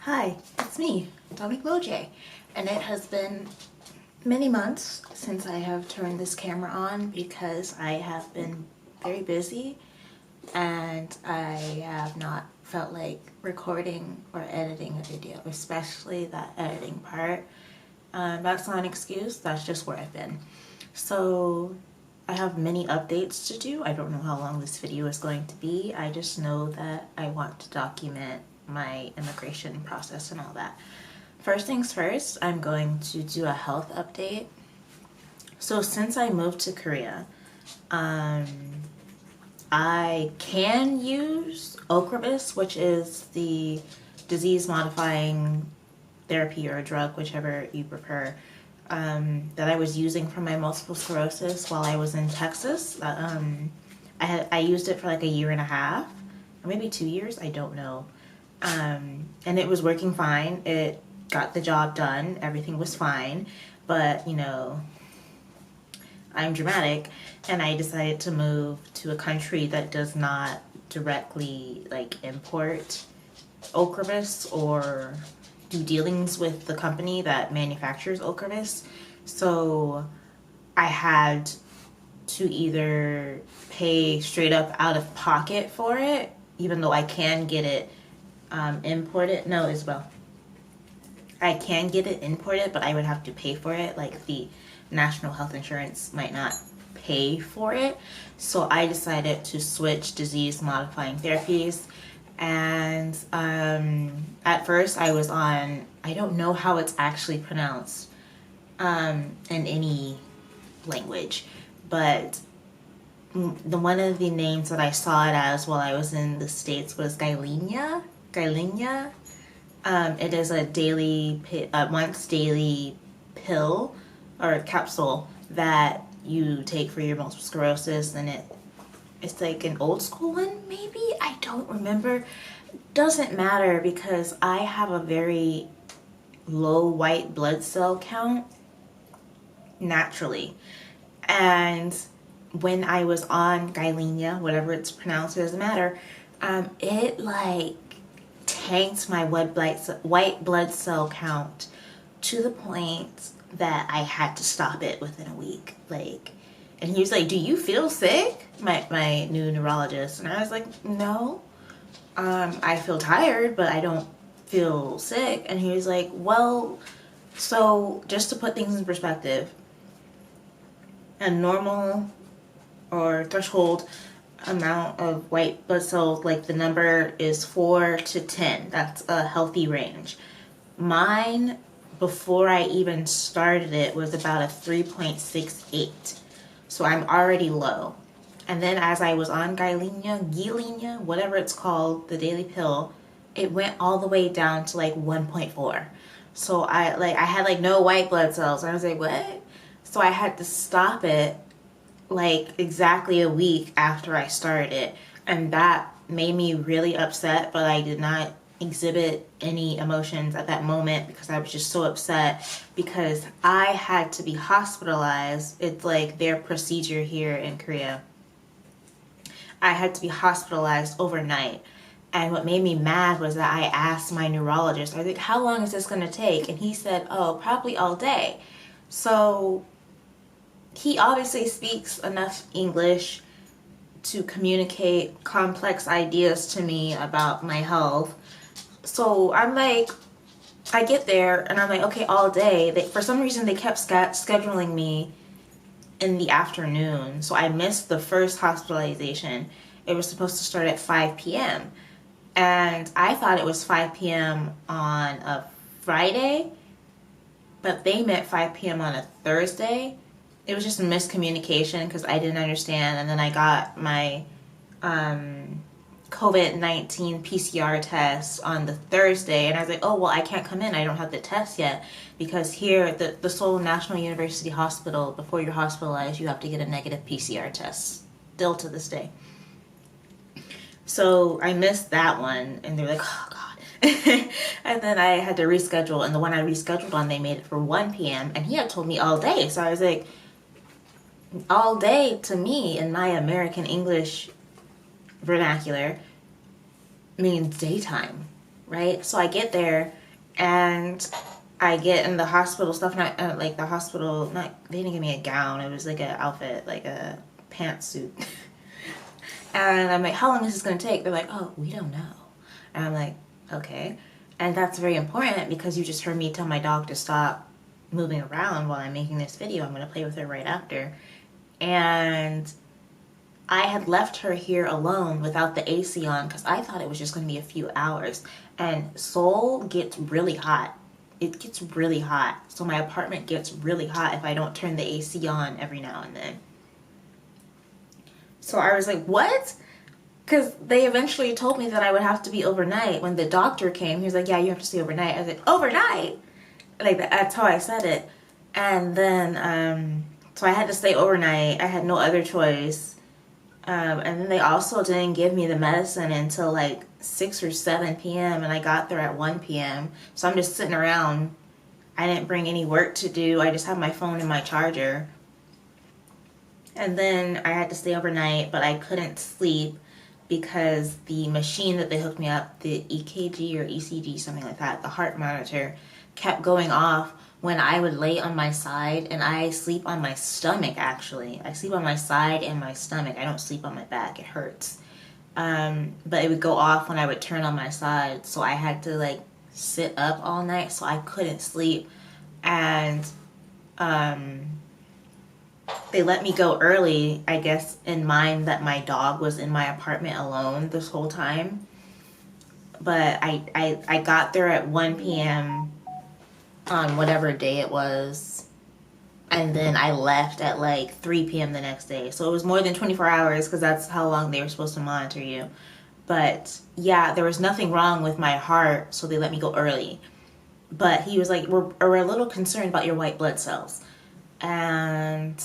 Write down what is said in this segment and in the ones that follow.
Hi, it's me, Atomic Moj, and it has been many months since I have turned this camera on because I have been very busy and I have not felt like recording or editing a video, especially that editing part. That's not an excuse, that's just where I've been. So I have many updates to do. I don't know how long this video is going to be. I just know that I want to document my immigration process and all that. First things first, I'm going to do a health update. So since I moved to Korea, I can use Ocrevus, which is the disease modifying therapy or a drug, whichever you prefer, that I was using for my multiple sclerosis while I was in Texas. I used it for like a year and a half, or maybe 2 years, I don't know. And it was working fine. It got the job done. Everything was fine. But, you know, I'm dramatic, and I decided to move to a country that does not directly like import Ocrevus or do dealings with the company that manufactures Ocrevus. So I had to either pay straight up out of pocket for it, even though I can get it imported. No, Isabel. I can get it imported, but I would have to pay for it. Like the national health insurance might not pay for it. So I decided to switch disease modifying therapies. And at first I was on, I don't know how it's actually pronounced in any language, but one of the names that I saw it as while I was in the States was Gilenya. It is a once daily pill or capsule that you take for your multiple sclerosis, and it's like an old school one, maybe? I don't remember. Doesn't matter because I have a very low white blood cell count naturally. And when I was on Gilenya, whatever it's pronounced, it doesn't matter, it like tanked my white blood cell count to the point that I had to stop it within a week. Like, and he was like, "Do you feel sick?" My new neurologist. And I was like, "No, I feel tired, but I don't feel sick." And he was like, "Well, so just to put things in perspective, a normal or threshold amount of white blood cells, like the number is 4 to 10. That's a healthy range. Mine, before I even started it, was about a 3.68. So I'm already low. And then as I was on Gilenya, whatever it's called, the daily pill, it went all the way down to like 1.4. So I had like no white blood cells. I was like, what? So I had to stop it like exactly a week after I started it. And that made me really upset, but I did not exhibit any emotions at that moment because I was just so upset because I had to be hospitalized. It's like their procedure here in Korea. I had to be hospitalized overnight. And what made me mad was that I asked my neurologist, I was like, "How long is this going to take?" And he said, "Oh, probably all day." So he obviously speaks enough English to communicate complex ideas to me about my health. So I'm like, I get there and I'm like, okay, all day. For some reason, they kept scheduling me in the afternoon. So I missed the first hospitalization. It was supposed to start at 5 p.m. And I thought it was 5 p.m. on a Friday, but they meant 5 p.m. on a Thursday. It was just a miscommunication because I didn't understand. And then I got my COVID-19 PCR test on the Thursday, and I was like, "Oh, well, I can't come in. I don't have the test yet." Because here at the Seoul National University Hospital, before you're hospitalized, you have to get a negative PCR test, still to this day. So I missed that one, and they were like, "Oh, God." And then I had to reschedule, and the one I rescheduled on, they made it for 1 p.m., and he had told me all day. So I was like, all day to me in my American English vernacular means daytime. right? So I get there and I get in the hospital stuff, not like the hospital, not, they didn't give me a gown, it was like an outfit, like a pantsuit. And I'm like, how long is this gonna take? They're like, oh, we don't know. And I'm like, okay. And that's very important because you just heard me tell my dog to stop moving around while I'm making this video. I'm gonna play with her right after. And I had left her here alone without the AC on because I thought it was just gonna be a few hours. And Seoul gets really hot. It gets really hot. So my apartment gets really hot if I don't turn the AC on every now and then. So I was like, what? Because they eventually told me that I would have to be overnight. When the doctor came, he was like, yeah, you have to stay overnight. I was like, overnight? Like, that's how I said it. And then, so I had to stay overnight. I had no other choice. And then they also didn't give me the medicine until like 6 or 7 p.m. and I got there at 1 p.m. So I'm just sitting around. I didn't bring any work to do. I just had my phone and my charger. And then I had to stay overnight, but I couldn't sleep because the machine that they hooked me up, the EKG or ECG, something like that, the heart monitor, kept going off when I would lay on my side, and I sleep on my stomach, actually. I sleep on my side and my stomach. I don't sleep on my back. It hurts. But it would go off when I would turn on my side, so I had to, like, sit up all night, so I couldn't sleep. And they let me go early, I guess, in mind that my dog was in my apartment alone this whole time. But I got there at 1 p.m. on whatever day it was. And then I left at like 3 p.m. the next day. So it was more than 24 hours because that's how long they were supposed to monitor you. But yeah, there was nothing wrong with my heart, so they let me go early. But he was like, we're a little concerned about your white blood cells. And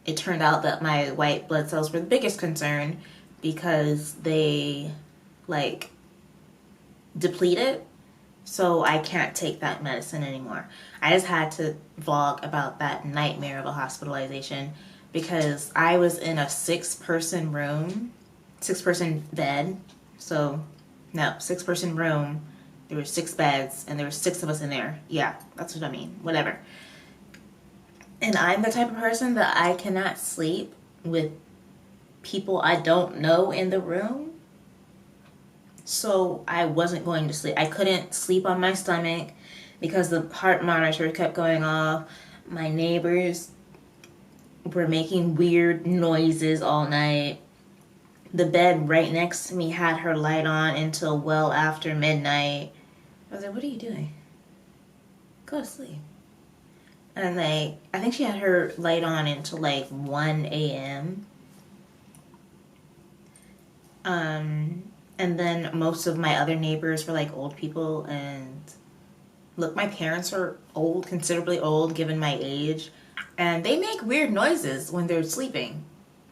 it turned out that my white blood cells were the biggest concern because they, like, depleted. So I can't take that medicine anymore. I just had to vlog about that nightmare of a hospitalization because I was in a 6-person room, 6-person bed. So, no, 6-person room. There were 6 beds and there were 6 of us in there. Yeah, that's what I mean. Whatever. And I'm the type of person that I cannot sleep with people I don't know in the room. So I wasn't going to sleep. I couldn't sleep on my stomach because the heart monitor kept going off. My neighbors were making weird noises all night. The bed right next to me had her light on until well after midnight. I was like, what are you doing? Go to sleep. And like, I think she had her light on until like 1 a.m. And then most of my other neighbors were like old people, and look, my parents are old, considerably old given my age, and they make weird noises when they're sleeping.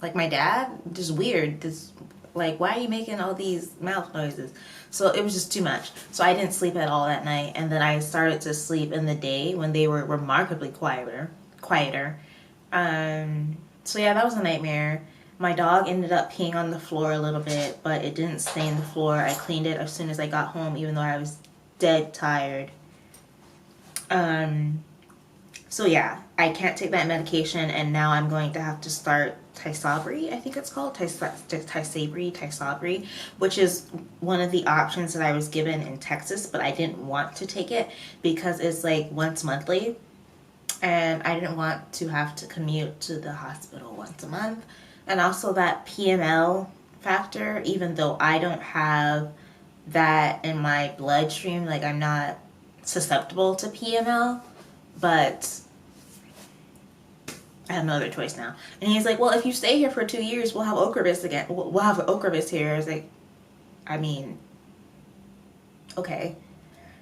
Like my dad, just weird, just like, why are you making all these mouth noises? So it was just too much. So I didn't sleep at all that night, and then I started to sleep in the day when they were remarkably quieter. So yeah, that was a nightmare. My dog ended up peeing on the floor a little bit, but it didn't stain the floor. I cleaned it as soon as I got home, even though I was dead tired. So yeah, I can't take that medication, and now I'm going to have to start Tysabri, I think it's called, Tysabri, which is one of the options that I was given in Texas, but I didn't want to take it because it's like once monthly, and I didn't want to have to commute to the hospital once a month. And also that PML factor, even though I don't have that in my bloodstream, like I'm not susceptible to PML, but I have no other choice now. And he's like, well, if you stay here for 2 years, we'll have Ocrevus again. We'll have Ocrevus here. I was like, I mean, okay.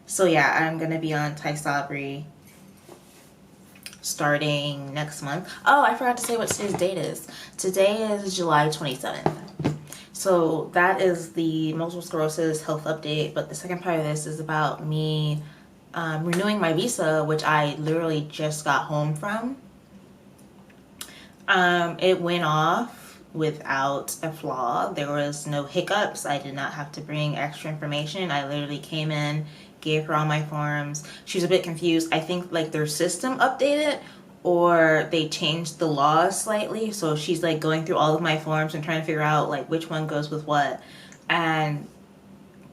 So yeah, I'm going to be on Tysabri starting next month. Oh, I forgot to say what today's date is. Today is July 27th. So that is the multiple sclerosis health update. But the second part of this is about me renewing my visa, which I literally just got home from. It went off without a flaw. There was no hiccups. I did not have to bring extra information. I literally came in, gave her all my forms. She was a bit confused. I think like their system updated or they changed the laws slightly. So she's like going through all of my forms and trying to figure out like which one goes with what. And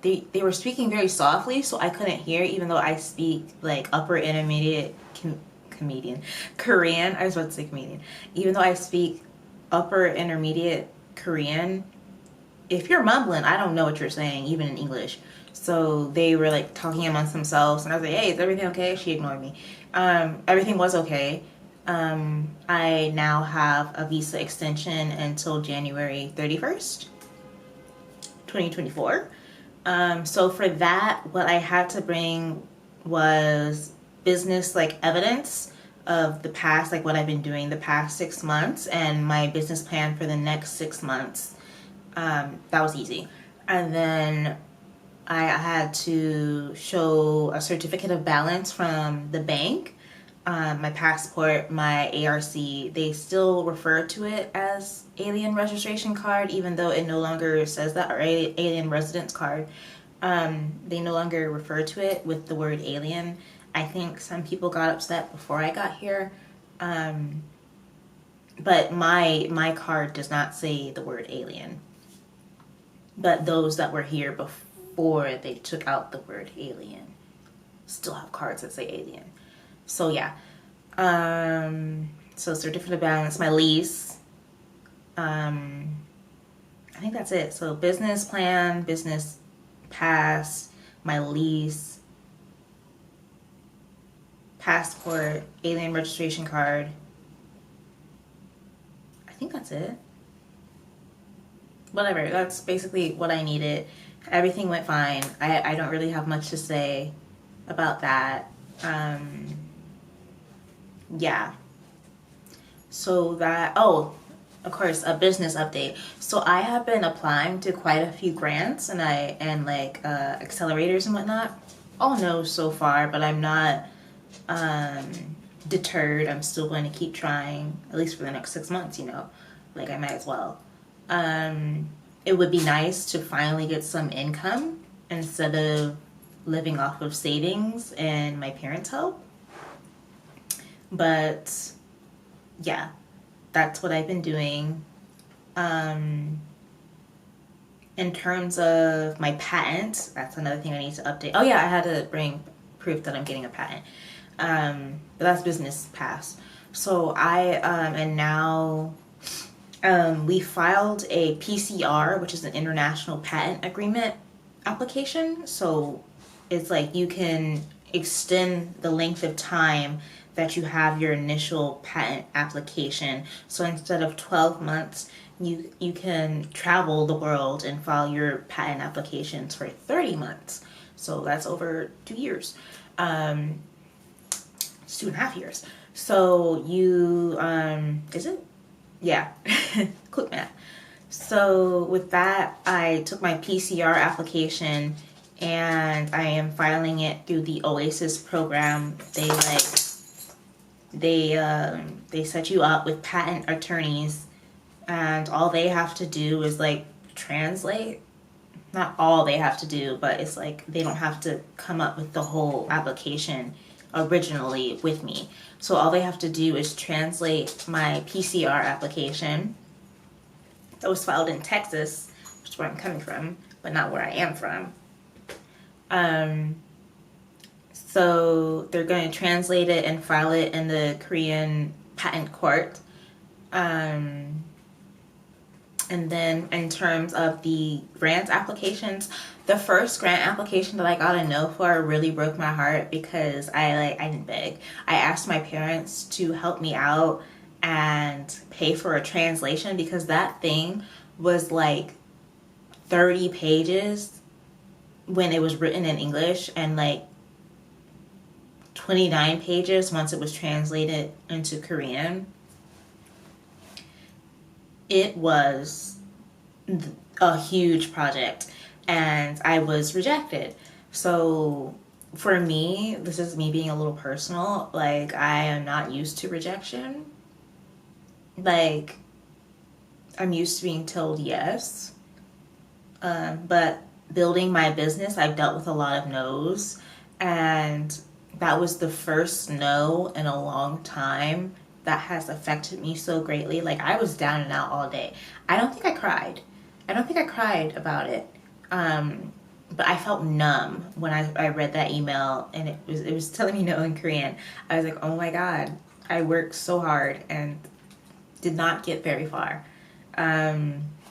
they were speaking very softly, so I couldn't hear, even though I speak like upper intermediate comedian Korean. I was about to say comedian. Even though I speak upper intermediate Korean, if you're mumbling, I don't know what you're saying, even in English. So they were like talking amongst themselves, and I was like, "Hey, is everything okay?" She ignored me. Everything was okay. I now have a visa extension until January 31st, 2024. So for that, what I had to bring was business like evidence of the past, like what I've been doing the past 6 months, and my business plan for the next 6 months. That was easy. And then I had to show a certificate of balance from the bank, my passport, my ARC. They still refer to it as alien registration card, even though it no longer says that, or alien residence card. They no longer refer to it with the word alien. I think some people got upset before I got here. But my card does not say the word alien. But those that were here before they took out the word alien still have cards that say alien. So yeah. So certificate of balance, my lease. I think that's it. So business plan, business pass, my lease, passport, alien registration card. I think that's it. Whatever, that's basically what I needed. Everything went fine. I don't really have much to say about that. Yeah. So that, oh, of course, a business update. So I have been applying to quite a few grants and accelerators and whatnot. All no's so far, but I'm not deterred. I'm still going to keep trying, at least for the next 6 months, like I might as well. It would be nice to finally get some income instead of living off of savings and my parents' help. But yeah, that's what I've been doing. In terms of my patent, that's another thing I need to update. Oh yeah, I had to bring proof that I'm getting a patent. But that's business pass. So and now we filed a PCR, which is an international patent agreement application. So it's like you can extend the length of time that you have your initial patent application. So instead of 12 months, you can travel the world and file your patent applications for 30 months. So that's over 2 years. It's 2.5 years. So you, is it? Yeah, quick math. So with that, I took my PCR application and I am filing it through the Oasis program. They set you up with patent attorneys, and all they have to do is like translate. Not all they have to do, but it's like they don't have to come up with the whole application originally with me. So all they have to do is translate my PCR application that was filed in Texas, which is where I'm coming from, but not where I am from. So they're going to translate it and file it in the Korean patent court. And then in terms of the grant applications, the first grant application that I got a no for really broke my heart because I didn't beg. I asked my parents to help me out and pay for a translation because that thing was like 30 pages when it was written in English and like 29 pages once it was translated into Korean. It was a huge project and I was rejected. So for me, this is me being a little personal, like I am not used to rejection. Like I'm used to being told yes. But building my business, I've dealt with a lot of no's. And that was the first no in a long time that has affected me so greatly. Like, I was down and out all day. I don't think I cried. I don't think I cried about it. But I felt numb when I read that email, and it was telling me no in Korean. I was like, oh my God, I worked so hard and did not get very far. That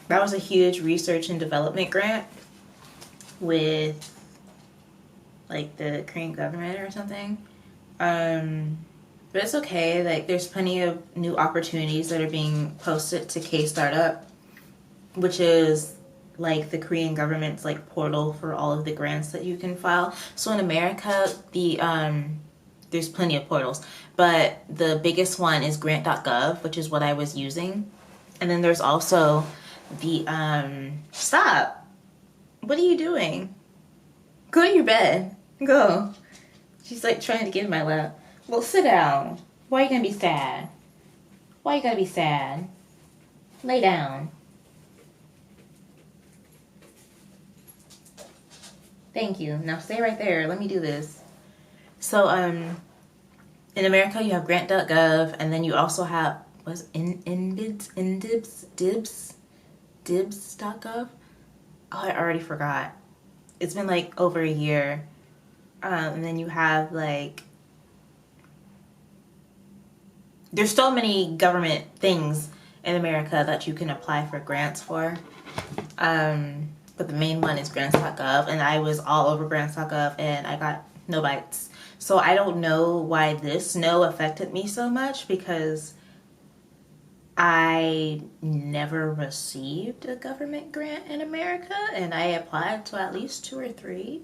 was a huge research and development grant with like the Korean government or something. But it's okay. Like, there's plenty of new opportunities that are being posted to K Startup, which is like the Korean government's like portal for all of the grants that you can file. So in America, there's plenty of portals, but the biggest one is grant.gov, which is what I was using. And then there's also the stop. What are you doing? Go to your bed. Go. She's like trying to get in my lap. Well, sit down. Why are you gonna be sad? Why are you gonna be sad? Lay down. Thank you. Now stay right there. Let me do this. So, in America, you have grant.gov, and then you also have, dibs.gov? Oh, I already forgot. It's been like over a year. And then you have like, there's so many government things in America that you can apply for grants for. But the main one is grants.gov, and I was all over grants.gov and I got no bites. So I don't know why this no affected me so much, because I never received a government grant in America, and I applied to at least 2 or 3.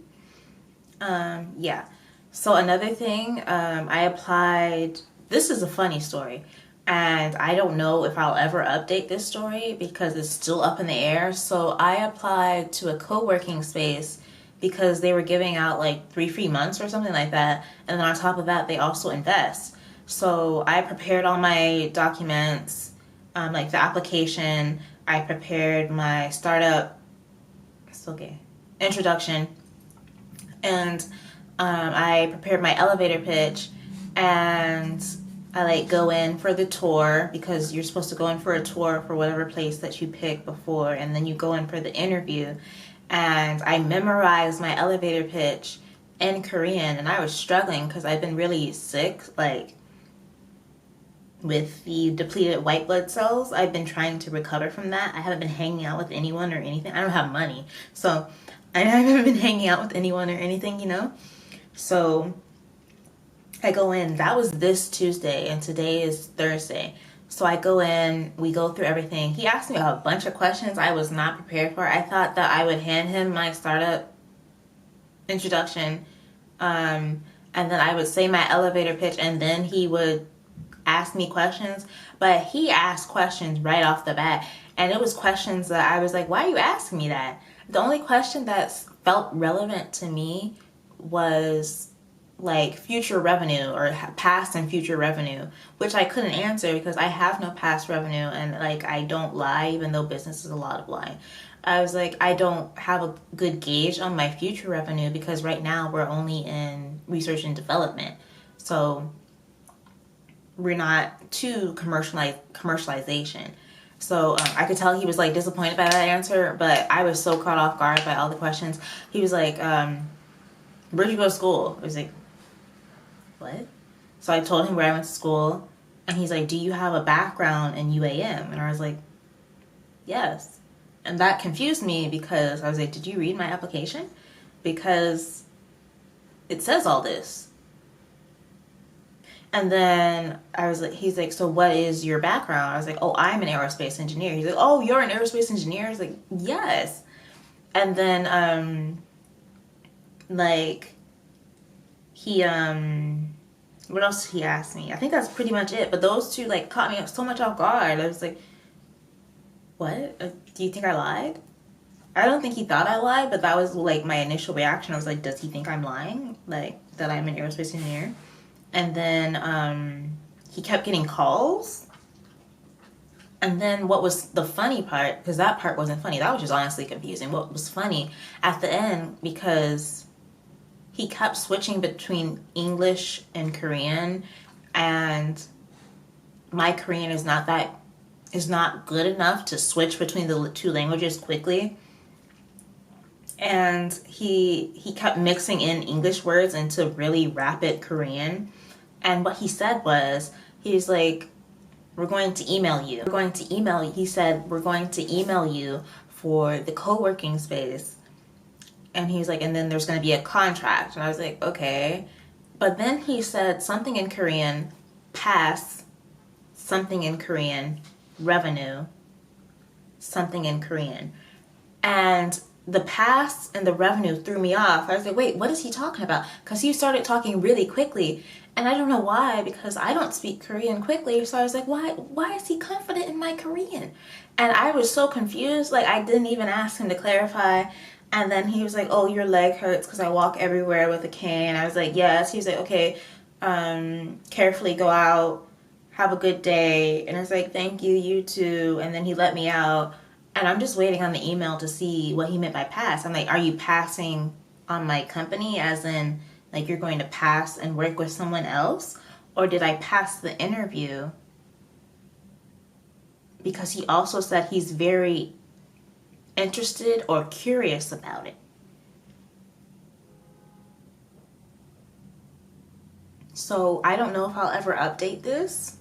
Yeah. So another thing, I applied, this is a funny story, and I don't know if I'll ever update this story because it's still up in the air. So I applied to a co-working space because they were giving out like 3 free months or something like that. And then on top of that, they also invest. So I prepared all my documents, like the application. I prepared my startup, it's okay, introduction. And I prepared my elevator pitch, and I like go in for the tour, because you're supposed to go in for a tour for whatever place that you pick before, and then you go in for the interview. And I memorized my elevator pitch in Korean, and I was struggling because I've been really sick, like with the depleted white blood cells. I've been trying to recover from that. I haven't been hanging out with anyone or anything. I don't have money, so I haven't been hanging out with anyone or anything, you know? So I go in, that was this Tuesday, and today is Thursday. So I go in, we go through everything. He asked me a bunch of questions I was not prepared for. I thought that I would hand him my startup introduction, and then I would say my elevator pitch, and then he would ask me questions. But he asked questions right off the bat, and it was questions that I was like, why are you asking me that? The only question that felt relevant to me was like future revenue, or past and future revenue, which I couldn't answer because I have no past revenue, and like I don't lie, even though business is a lot of lying. I was like, I don't have a good gauge on my future revenue because right now we're only in research and development, so we're not to commercialization. So I could tell he was like disappointed by that answer, but I was so caught off guard by all the questions. He was like, where'd you go to school? I was like, what? So I told him where I went to school, and he's like, do you have a background in UAM? And I was like, yes. And that confused me because I was like, did you read my application? Because it says all this. And then I was like, he's like, so what is your background? I was like, oh, I'm an aerospace engineer. He's like, oh, you're an aerospace engineer? I was like, yes. And then like he what else did he ask me? I think that's pretty much it. But those two like caught me up so much off guard. I was like, what? Do you think I lied? I don't think he thought I lied, but that was like my initial reaction. I was like, does he think I'm lying? Like that I'm an aerospace engineer? And then he kept getting calls. And then what was the funny part, because that part wasn't funny, that was just honestly confusing. What was funny at the end, because he kept switching between English and Korean, and my Korean is not good enough to switch between the two languages quickly. And he kept mixing in English words into really rapid Korean. And what he said was, he's like, we're going to email you. We're going to email you. He said, we're going to email you for the co-working space. And he's like, and then there's going to be a contract. And I was like, okay. But then he said something in Korean, pass, something in Korean, revenue, something in Korean. And the pass and the revenue threw me off. I was like, wait, what is he talking about? Because he started talking really quickly. And I don't know why, because I don't speak Korean quickly. So I was like, why is he confident in my Korean? And I was so confused. Like, I didn't even ask him to clarify. And then he was like, oh, your leg hurts because I walk everywhere with a cane. I was like, yes. He was like, okay, carefully go out. Have a good day. And I was like, thank you, you too. And then he let me out. And I'm just waiting on the email to see what he meant by pass. I'm like, are you passing on my company, as in, like, you're going to pass and work with someone else? Or did I pass the interview? Because he also said he's very interested or curious about it. So I don't know if I'll ever update this.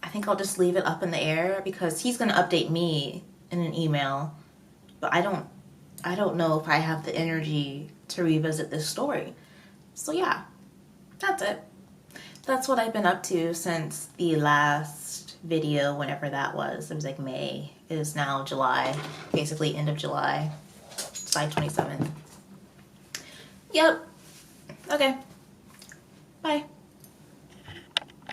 I think I'll just leave it up in the air, because he's going to update me in an email. But I don't know if I have the energy to revisit this story. So yeah, that's it. That's what I've been up to since the last video, whenever that was. It was like May. It is now July, basically end of July, July 27th. Yep. Okay. Bye.